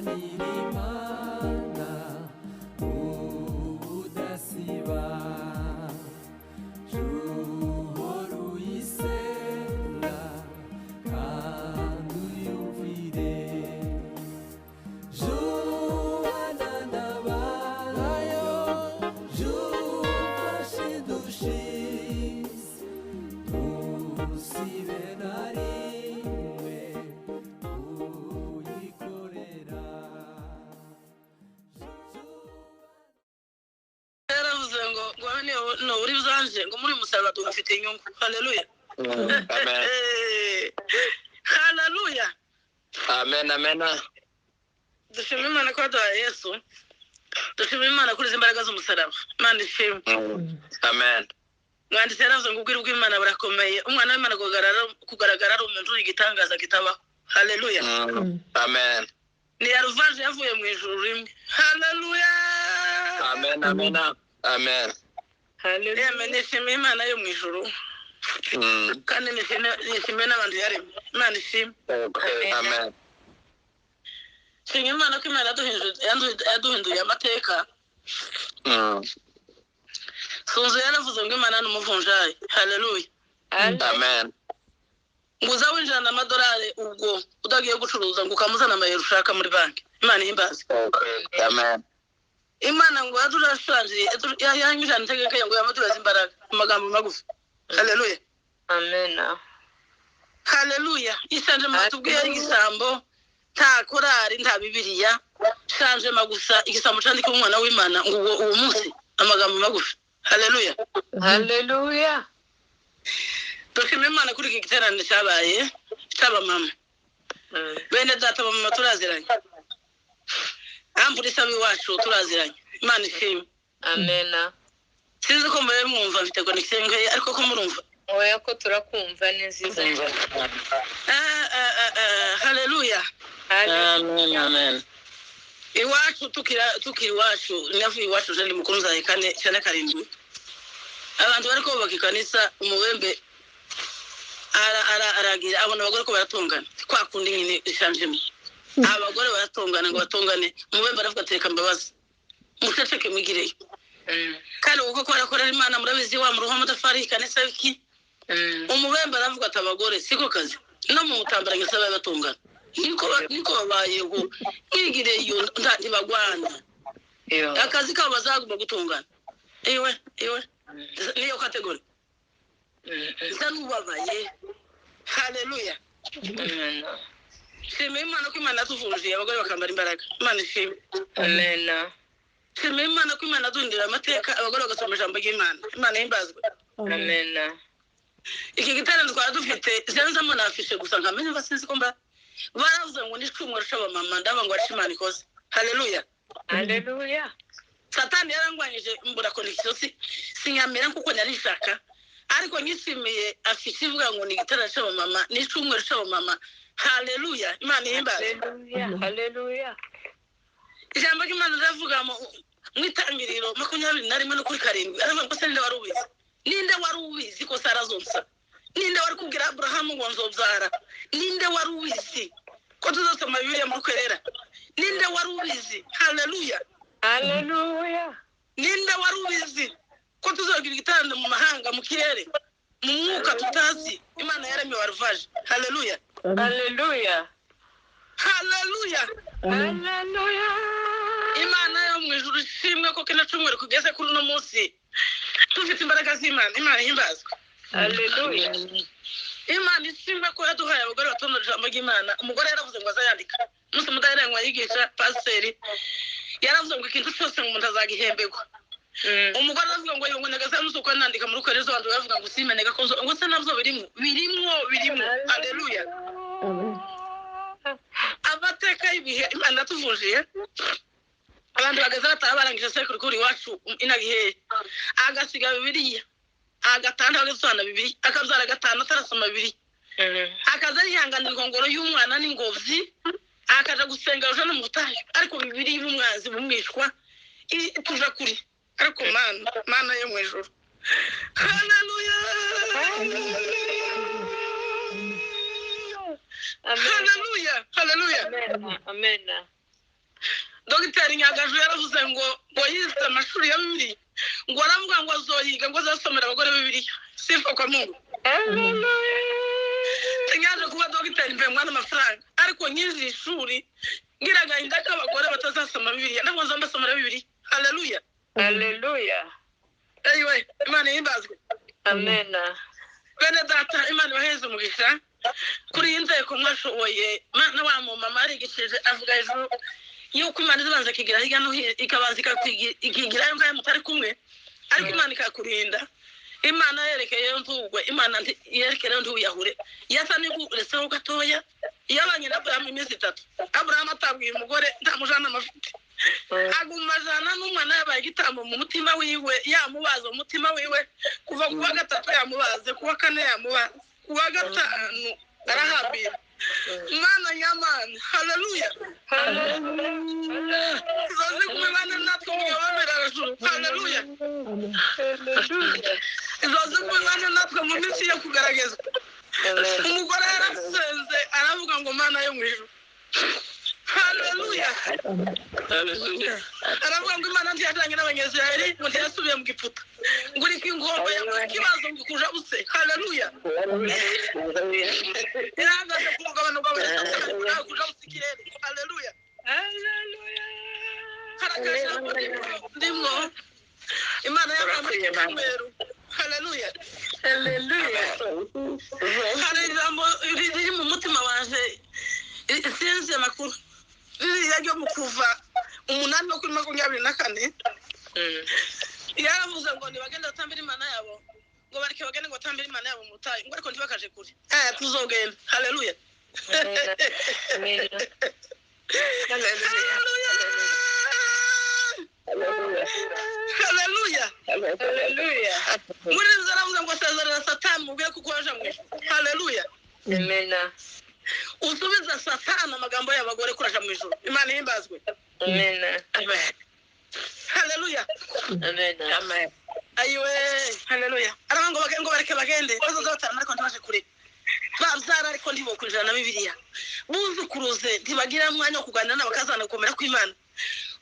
Nirimana udasiba Juhora uyisenga kandi uyumvire Juana nabayo Jufashe dushise Tusibe na rimwe uyikorera yaravuze ngo no uri uzanje ngo muri musaraba dufite inyungu. Haleluya. Amen. Haleluya. Amen. Amen. Dushimira Imana ko yaduhaye Yesu. Dushimira Imana kuri izi mbaraga z'umusaraba. Imana ishimwe. Amen. Mwanditsi yaravuze ngo ubwira bw'Imana burakomeye. Umwana w'Imana kugaragara ari umuntu igitangaza kitabaho. Haleluya. Amen. Ni yaruvaje yavuye mu ijuru rimwe. Haleluya. Amen. Amen. Amen. Haleluya. Nishimiye Imana yo mu ijuru. Kandi nishimiye n'abantu yaremye. Imana ishimwe. Amen. Shimye Imana ko Imana yaduhinduye amateka. Sunzu yaravuze ngo Imana ni umuvunjayi. Haleluya. Amen. Ngo uza winjirana amadolari ubwo udagiye gucuruza ngo ukamuzana amayero ushaka muri banki. Imana ihimbaze. Amen. Imana ngo yadurashanje yanyujana itegeko ngo yamuduhaze imbaraga mu magambo magufi. Haleluya. Amen. Haleluya. Isanje matubwiye igisambo nta korari nta bibiliya shanje magusa igisambo candika umwana w'Imana ngo uwo munsi amagambo magufi. Haleluya. Haleluya. Dushimira Imana kuri iki giterane cyabaye cy'abamama. Bene data bamama turaziranye. Ampuri sabi wacu turaziranye. Imana ishimwe. Amen. Sinzi ko mbaye mwumva mfite connection nkaye ariko ko murumva. Oya ko turakumva nziza. Haleluya. Amen. Amen. Iwacu tukiri iwacu navuye iwacu je ndi mukuru zaye kane cyane karindwi. Abantu bariko bubaka ikanisa umubembe aragira abona abagore ko baratungana kwa kundi nyine ishanjemo abagore baratungana ngo batungane umubembe aravuga ateka mbabazi muceceke mwigireyo kandi uko korakorera Imana murabizi wa muruho amatafari ikanisa iki umubembe aravuga ati abagore siko kazi no mu mutambara ngisaba batungana niko babayeho mwigireyo ntibagwana akazi kabo bazaguma gutungana iwe niyo kategori Zanubabaye. Haleluya. Amen. Shimye Imana ko Imana tuvuje abagore bakambara imbaraga. Imana ishimwe. Amen. Shimye Imana ko Imana dundira amateka abagore bagasoma ijambo ry'Imana. Imana himbazwe. Amen. Iki giterane twari dufite zenza mona afishe gusa nkamenye basinzi ko mba baravuze ngo ni cumwe rushaba mama ndaba ngo ari Imana ikoze. Haleluya. Haleluya. Satani yarangwanyije mbura connection sinyamera kuko narishaka. Ariko nyisimiye afishe ivuga ngo ni gitara cy'aba mama ni cumwe cy'aba mama. Haleluya. Imana ihimbaze. Haleluya. Haleluya. Ijambo ry'Imana riravuga mu itangiriro 21 no kuri 7 aravuga ngo se ninde wari ubizi ko Sara zonsa ninde wari kubwira Abraham ngo nzobyara ninde wari ubizi ko tuzosoma Bibiliya mu kwerera ninde wari ubizi. Haleluya. Haleluya. Ninde wari ubizi ko tuzogira igitanda mu mahanga mu kirere mu mwuka tutazi Imana yaremye waruvaje. Haleluya. Haleluya. Haleluya. Haleluya. Imana yo mu ijuru ishimwe ko kena cumwe kugeze kuri no munsi tufite imbaraga z'Imana. Imana himbazwe. Haleluya. Imana ishimwe ko yaduhaye abagore batonda ijambo ry'Imana. Umugore yaravuze ngo azayandika umunsi mudaherengwa yigisha pasiteri yaravuze ngo ikintu cyose ngo umuntu azagihembegwa. Umugore aravuga ngo yongo nagaza nusuko nandika muri kwerezo abantu bavuga ngo simeneka ko ngo se navyo birimo. Haleluya. Amateka y'ibihe Imana tuvujiye abantu bagaza batabarangije sekuru kuri wacu inagihe agasiga Bibiliya agatanda bagasana Bibiliya akabyara gatanu atarasoma Bibiliya akaza yihanganira ingongoro y'umwana n'ingobyi akaja gusenga uje no mutayo ariko Bibiliya y'umwanzi bumwishwa tuja kuri ariko mana yo mu ijuru. Haleluya. Haleluya. Haleluya. Amen. Dogiteri Nyagaju yaravuze ngo yize amashuri ya Bibiliya ngo aravuga ngo azoyiga ngo azasomera abagore Bibiliya. Sifa kwa Mungu. Hallelujah. Sinyaje kuba dogiteri mbe mwana amafaranga ariko nyizi ishuri ngiraga indaka abagore batazasoma Bibiliya nabo nzambasomera Bibiliya. Hallelujah. Hallelujah. Ayiwe Imana yimbazwe. Amen. Bene data Imana baheze umugisha kuri inzeko mwashoboye na wa mama arigishije avuga hejuru yuko Imana ibanza kigira hirya no ikabanza ikigira ngaye mutari kumwe ariko Imana ikakurinda. Imana yerekeye ntugwe Imana yerekeye ntuyahure yasa n'igureseho gatoya yabanye na Abraham iminsi 3 Abraham atabwiye umugore ndamujana amafite agumajana n'umwana yabaye igitambo mu mutima wiwe yamubaza umutima wiwe kuva kuwa 3 yamubaze kuwa 4 yamubaze kuwa 5 arahabira Mana nyamana. Hallelujah. Hallelujah. Izoze kumibana natwe mubabera hejuru. Hallelujah. Izoze kumibana natwe mu minsi yo kugaragaza. Umugore yarasenze aravuga ngo Mana yo mwijuru. Hallelujah. Hallelujah. Aravuga ngo Imana ntiyatanye n'abanyazirayeli ngo ntiyasubiye mu giputa. Ngo uriko ingombe yakibazo ngo kuja buse. Hallelujah. Iragaze ku mugabano gwawe kuja busikirere. Hallelujah. Hallelujah. Harakaje ndimwo Imana yabaye kumweru. Hallelujah. Hallelujah. Hari ijambo riri mu mutima wanje sinzi amakuru ryo mu kuva 8:24 yaravuze ngo nibagenda batambira Imana yabo ngo bareke bagende ngo batambira Imana yabo mutayi ngo ariko ntibakaje kuri tuzogenda. Hallelujah. Amen. Hallelujah. Hallelujah. Muri zaravuze ngo sezerera Satani mubwiye kuko waje mwisho. Hallelujah. Amen. Usubiza Satani amagambo y'abagore kuraje mu ijuru. Imana yimbazwe. Amen. Amen. Hallelujah. Amen. Amen. Ayiwe. Hallelujah. Arabango bagengo bareke bagende. Bazoza batana ariko ntaje kuri. Babyara ariko ndibokurira na Bibiliya. Buzukuruze ntibagira mwanya wo kuganira n'abakazana gukomera kw'Imana.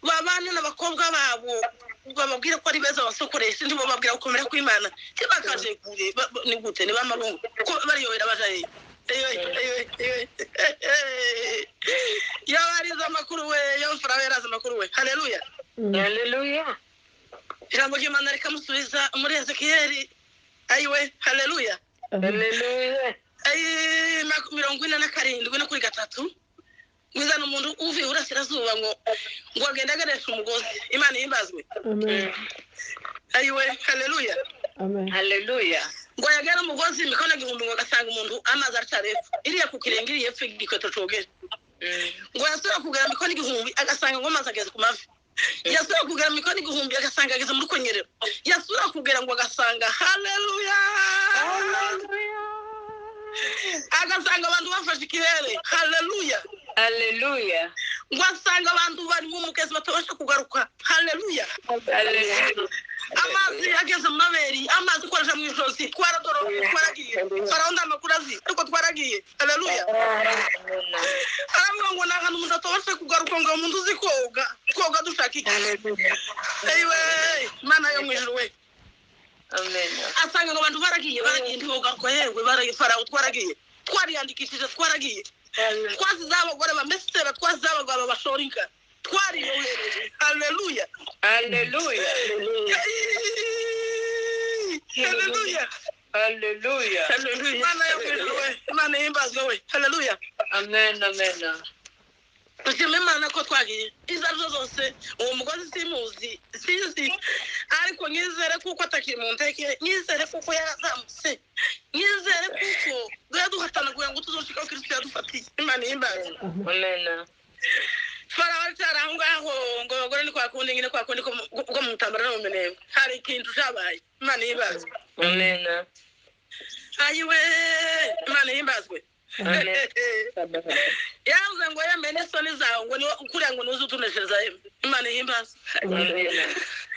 Babane n'abakobwa babo bababwira ko ari beza basokoresha ndibo babwira gukomera kw'Imana. Tibakaje kure ni gute ni bamarungu ko bariyohera bajaye. Yawariza makuru we yomfara yaraza makuru we. Hallelujah. Hallelujah. Ijambo ry'Imana rikamusubiza muri Ezekiel. Ayiwe. Hallelujah. Hallelujah. 47 no kuri 3 mwizana umuntu uvuye urasirazuba ngo agenda agaresha umugozi. Imana yimbazwe. Amen. Ayiwe. Hallelujah. Amen. Hallelujah. Ngo yagera umugozi imikono igihumbi ngo agasanga umuntu amazi aracyarefu iriya ku kirenge iriye pfe igikweto cogera. Ngo yasura kugera imikono igihumbi agasanga ngo amazi ageze ku mavi. Yasura kugera imikono igihumbi agasanga ageze muri konyerero. Yasura kugera ngo agasanga hallelujah. Agasanga abantu bafashe ikirere. Hallelujah. Hallelujah. Ngo asanga abantu bari mu mukezi batabasha kugaruka. Hallelujah. Hallelujah. Amazi ageze mu maberi amazi koresha mu ijosi twaragiye farawunda amakuru azi ariko twaragiye. Hallelujah. Aravuga ngo n'ahantu umuntu atabasha kugaruka ngo umuntu uzi koga dushaka iki. Ayiwe Mana yo mwijuru we. Amen. Asanga ngo abantu baragiye ntiboga ko yewe baragiye farawo twaragiye twariyandikishije twaragiye twaziza abagore bamesera twaziza abagabo bashorinka twariyohereje. Hallelujah. Hallelujah. Hallelujah. Hallelujah. Hallelujah. Mana yo mwijuru we. Mana yimbazwe we. Hallelujah. Amen. Amen. Ushime Imana ko twagiye izazo zose uwo mugozi simuzi sinzi ariko nyizere kuko atakiri mu nteke nyizere kuko yarazamutse nyizere kuko duhatana kugira ngo tuzoshika ko Kristo yadufatiye. Imana yimbaze. Amen. Farawo cyarangwaho ngo bagore ni kwa kundi nyine kwa kundi ko mu mutambara no menengo hari ikintu cyabaye. Imana yimbaze. Amen. Ayiwe Imana yimbazwe. Yavuze ngo yemene isoni zawe ngo ukuriya ngo nuze utuneshereza Imana yimbaza.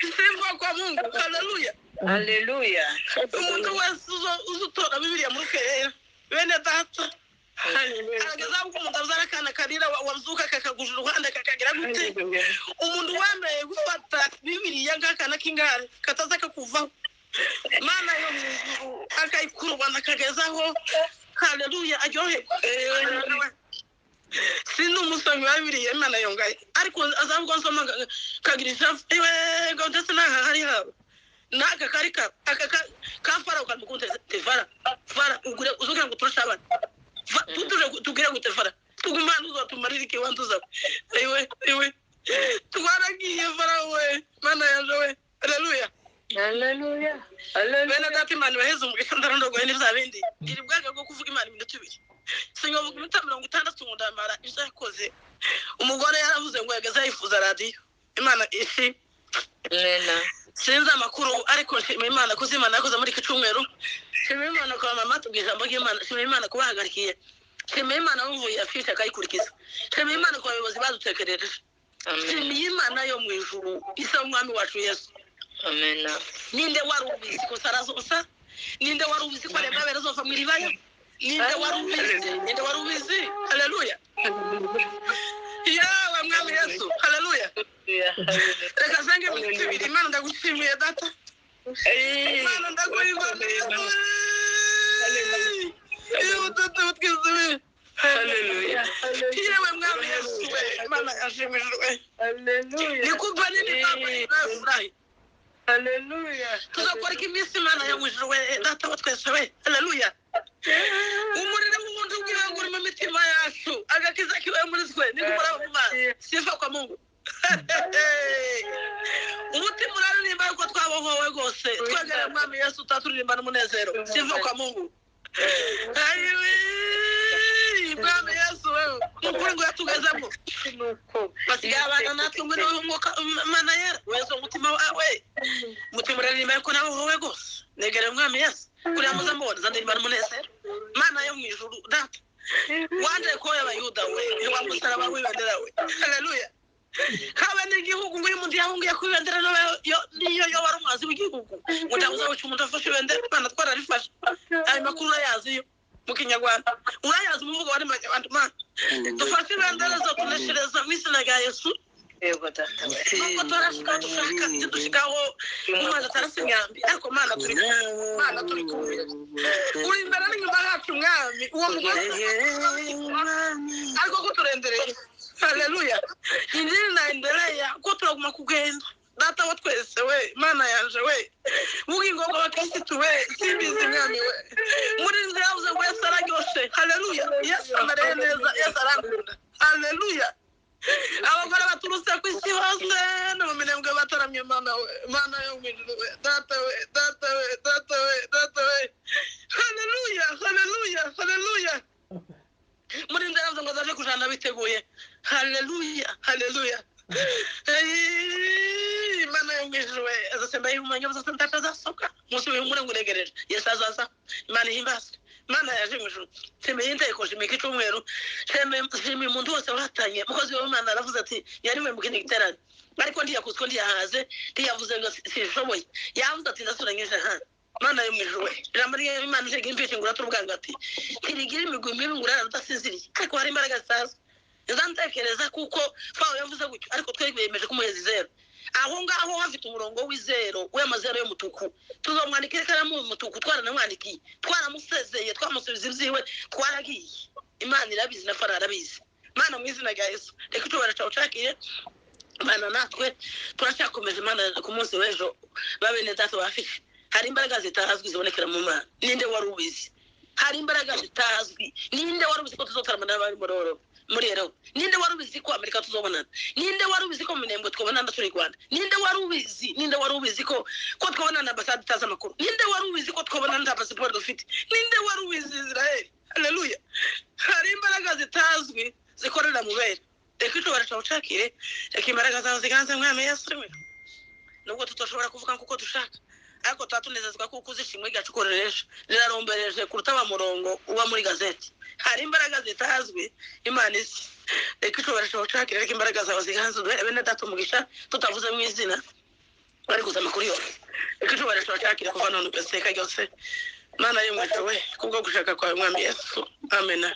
Simba kwa Mungu. Hallelujah. Hallelujah. Umuntu wese uzutora Bibiliya muri kera bene data. Hallelujah. Ageza uko umuntu azara kana karira wazuka kakaguja uruhande kakagira gute umuntu wambaye gufata bibiliya ngakana k'ingare kataza kakuvaho mana yo mu ijuru akayikurubana akagezaho haleluya aryoherwa sindi umusomyi wa bibiliya imana yongaye ariko azavuga nsoma kagira ishavu iwe ngo ndetse n'aha hari habo n'aka kari ka fara ukamukunze tefara fara ugure uzugira ngo turasha abana tugire gute fara tugumana uzotumarira iki wantuza iwe twaragiye fara we mana yanje we haleluya Hallelujah. bene data imana baheze umugisha ndarondogoye n'ibya bindi iri bwaga bwo kuvuga imana iminota 2 sinyovuga iminota 60 ngundamara ije yakoze umugore yaravuze ngo yageze yifuza radio imana ishi Amen. sinza amakuru ariko nshimira imana kuzimana yakoze muri kicumweru nshimira imana kwa mama tubwije ijambo ry'imana nshimira imana kubahagarikiye nshimira imana wumvuye afisha akayikurikiza nshimira imana ku bayobozi badutekerereje nshimira imana yo mu ijuru isa umwami wacu Yesu. Amen. Ninde wari ubizi ko sarazosa ninde wari ubizi ko reba berazova mu ribaya ninde wari ubizi haleluya yawe mwami Yesu haleluya reka zange ibiri imana ndagushimiye data imana ndaguhimbaza iyo data utkizuye haleluya yewe mwami Yesu imana yashimishwe Hallelujah. nikuva nini baba nafurahi Hallelujah. tuzakora iminsi imana yamujuru we data wa twese we haleluya umuriro w'umuntu w'ibangura mu mitima yacu agakiza kiwe muri twe nikumara mu mazi sifa kwa Mungu umutima uraririmba yuko twabohowe rwose twegera mwami Yesu taturirimba n'umunezero sifa kwa Mungu ayiwe mwami Yesu wewe ukuri ngo yatugezemo basigaye abana natwe ngo niwe umwuka mana yera wese umutima wawe umutima uraririmba yuko nabohowe rwose negere mwami Yesu kuriya muzambona zandirimba n'umunezero mana yo mu ijuru data wanje ko y'abayuda we wa musaraba w'ibendera we haleluya haba n'igihugu ngo umuntu yahungiye kwibendera niyo wari umuhazi w'igihugu ngo ndabuza wica umuntu afashe ibendera mana twararifashe ayo makuru urayazi yo mu kinyarwanda urayazi umuvugo wari abantu mana dufashe ibendera zo tuneshereza mu izina rya Yesu Yego data. nuko turashika dushaka dushikaho umaze tarasinyambi ariko mana turi kumwe uri imbere n'inyuma yacu mwami uwo mugore ariko ko turendereye haleluya injili naendelea ko turaguma kugenda data wa twese we mana yanje we bugingo bw'abakristo we simbizi mwami we muri nzira yavuze ngo Yesu araryoshe haleluya Yesu amereye neza Yesu arankunda haleluya abagore baturutse ku isi hose no mu minembwe bataramye mana we mana yo mu ijuru we data we haleluya haleluya muri nzira yavuze ngo zaje kujana biteguye haleluya imana yo mu ijuru we azasemba y'umwanya bose ndatazasoka musi w'umure nguregereje Yesu azaza imana ihimbazwe mana yaje mu ijuru semeye inteko shimika icumweru shimye umuntu wose wahatanye mukozi w'Imana aravuze ati yari we mukindi giterane ariko ndiyakusko ndiyahaze ndiyavuze ngo sishoboye yavuze ati ndasuranyije hano mana yo mu ijuru we ijambo ry'Imana ije gimpeshe ngura turubwanga ati kirigira imigwi mibi ngura rutasinziriye ariko hari imbaraga zitazo nzantekereza kuko Pawulo yavuze gutyo ariko twemeje kumuheza izero aho ngaho hafite umurongo w'izero w'amazero y'umutuku tuzomwandikira ikaramu y'umutuku twaranamwandikiye twaramusezeye twamusubiza ibyiwe twaragiye imana irabizi na Fara arabizi mana mu izina rya Yesu reka icyo baracacakiye mana natwe turacyakomeje mana ku munsi w'ejo babene data bafishe hari imbaraga zitazwi zibonekera mu mana ninde wari ubizi hari imbaraga zitazwi ninde wari ubizi ko tuzotaramana n'abari muri rero ninde wari ubizi ko Amerika tuzobonana ninde wari ubizi ko minembwe twabonana turi Rwanda ninde wari ubizi ko twabonana ambasade itaza amakuru ninde wari ubizi ko twabonana nta passport dufite ninde wari ubizi Israel haleluya hari imbaraga zitazwi zikorera mu bere reka icyo baracakire reka imbaraga zawe ziganze mwami Yesu rimwe nubwo tutashobora kuvuga kuko dushaka ariko tatunezezwa kuko uzishimwe gacukoreresha rirarombereje kuruta wa murongo uba muri gazeti hari imbaraga zitazwi Imana isi reka icyo baracakire reka imbaraga zawe ziganze bene data umugisha tutavuze mu izina bari kuza amakuru yose reka icyo baracakire kuva none ugaseka ryose mana y'umwete we kubwo gushaka kwawe mwami Yesu amena